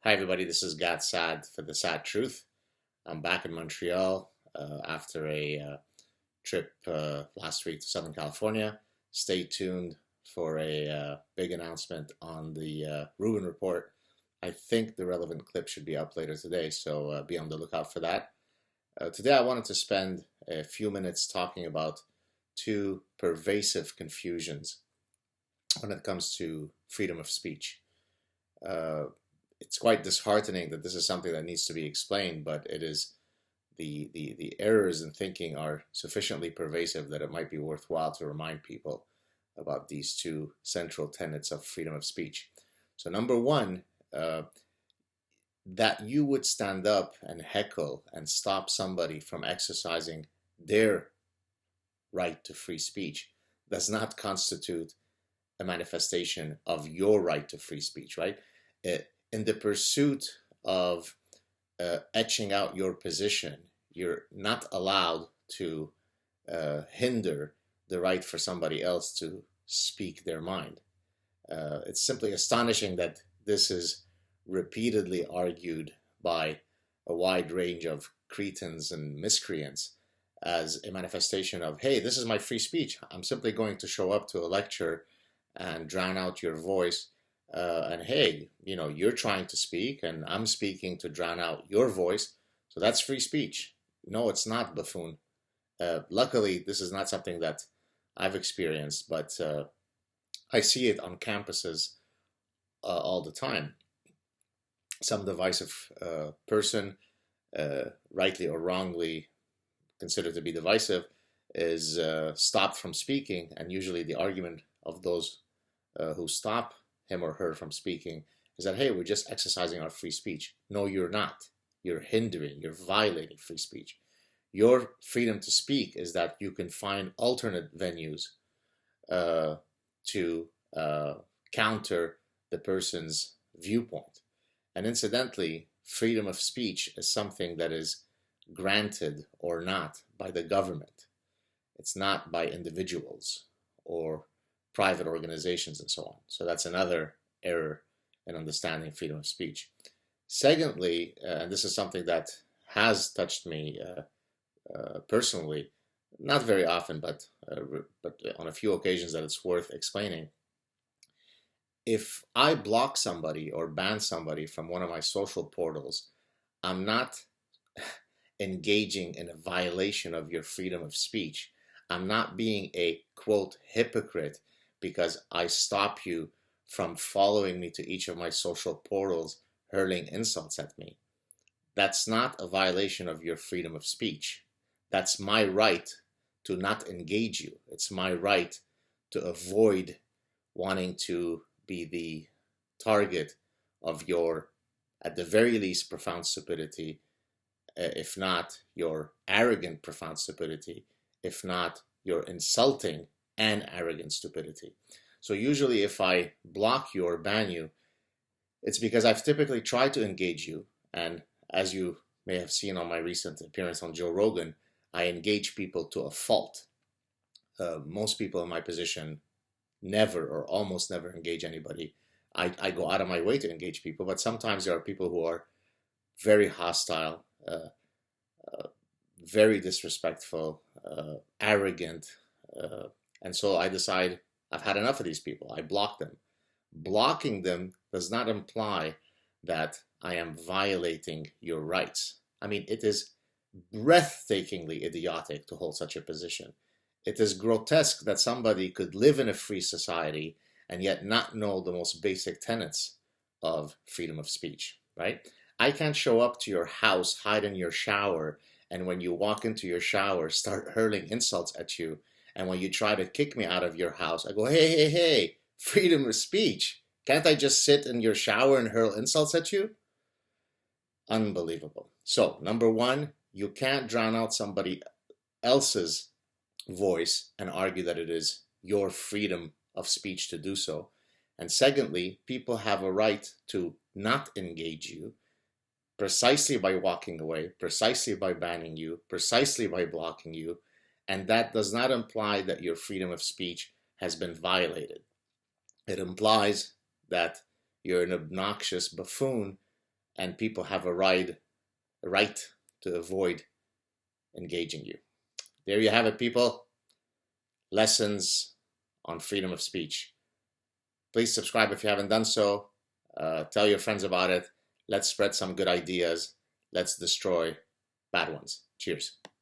Hi, everybody. This is Saad for the Sad Truth. I'm back in Montreal after a trip last week to Southern California. Stay tuned for a big announcement on the Rubin Report. I think the relevant clip should be up later today, so be on the lookout for that. Today, I wanted to spend a few minutes talking about two pervasive confusions when it comes to freedom of speech. It's quite disheartening that this is something that needs to be explained, but it is the errors in thinking are sufficiently pervasive that it might be worthwhile to remind people about these two central tenets of freedom of speech. So number one, that you would stand up and heckle and stop somebody from exercising their right to free speech does not constitute a manifestation of your right to free speech, right? In the pursuit of etching out your position, you're not allowed to hinder the right for somebody else to speak their mind. It's simply astonishing that this is repeatedly argued by a wide range of cretins and miscreants as a manifestation of, hey, this is my free speech. I'm simply going to show up to a lecture and drown out your voice. And hey, you're trying to speak and I'm speaking to drown out your voice. So that's free speech. No, it's not, buffoon. Luckily, this is not something that I've experienced, but I see it on campuses all the time. Some divisive person, rightly or wrongly considered to be divisive, is stopped from speaking. And usually the argument of those who stop him or her from speaking is that, hey, we're just exercising our free speech. No, you're not. You're hindering, you're violating free speech. Your freedom to speak is that you can find alternate venues to counter the person's viewpoint. And incidentally, freedom of speech is something that is granted or not by the government. It's not by individuals or private organizations and so on. So that's another error in understanding freedom of speech. Secondly, and this is something that has touched me personally, not very often, but on a few occasions that it's worth explaining. If I block somebody or ban somebody from one of my social portals, I'm not engaging in a violation of your freedom of speech. I'm not being a, quote, hypocrite because I stop you from following me to each of my social portals, hurling insults at me. That's not a violation of your freedom of speech. That's my right to not engage you. It's my right to avoid wanting to be the target of your, at the very least, profound stupidity, if not your arrogant profound stupidity, if not your insulting and arrogant stupidity. So usually if I block you or ban you, it's because I've typically tried to engage you. And as you may have seen on my recent appearance on Joe Rogan, I engage people to a fault. Most people in my position never or almost never engage anybody. I go out of my way to engage people, but sometimes there are people who are very hostile, very disrespectful, arrogant, and so I decide I've had enough of these people. I block them. Blocking them does not imply that I am violating your rights. I mean, it is breathtakingly idiotic to hold such a position. It is grotesque that somebody could live in a free society and yet not know the most basic tenets of freedom of speech, right? I can't show up to your house, hide in your shower, and when you walk into your shower, start hurling insults at you. And when you try to kick me out of your house, I go, hey, freedom of speech. Can't I just sit in your shower and hurl insults at you? Unbelievable. So, number one, you can't drown out somebody else's voice and argue that it is your freedom of speech to do so. And secondly, people have a right to not engage you precisely by walking away, precisely by banning you, precisely by blocking you. And that does not imply that your freedom of speech has been violated. It implies that you're an obnoxious buffoon and people have a right to avoid engaging you. There you have it, people. Lessons on freedom of speech. Please subscribe if you haven't done so. Tell your friends about it. Let's spread some good ideas. Let's destroy bad ones. Cheers.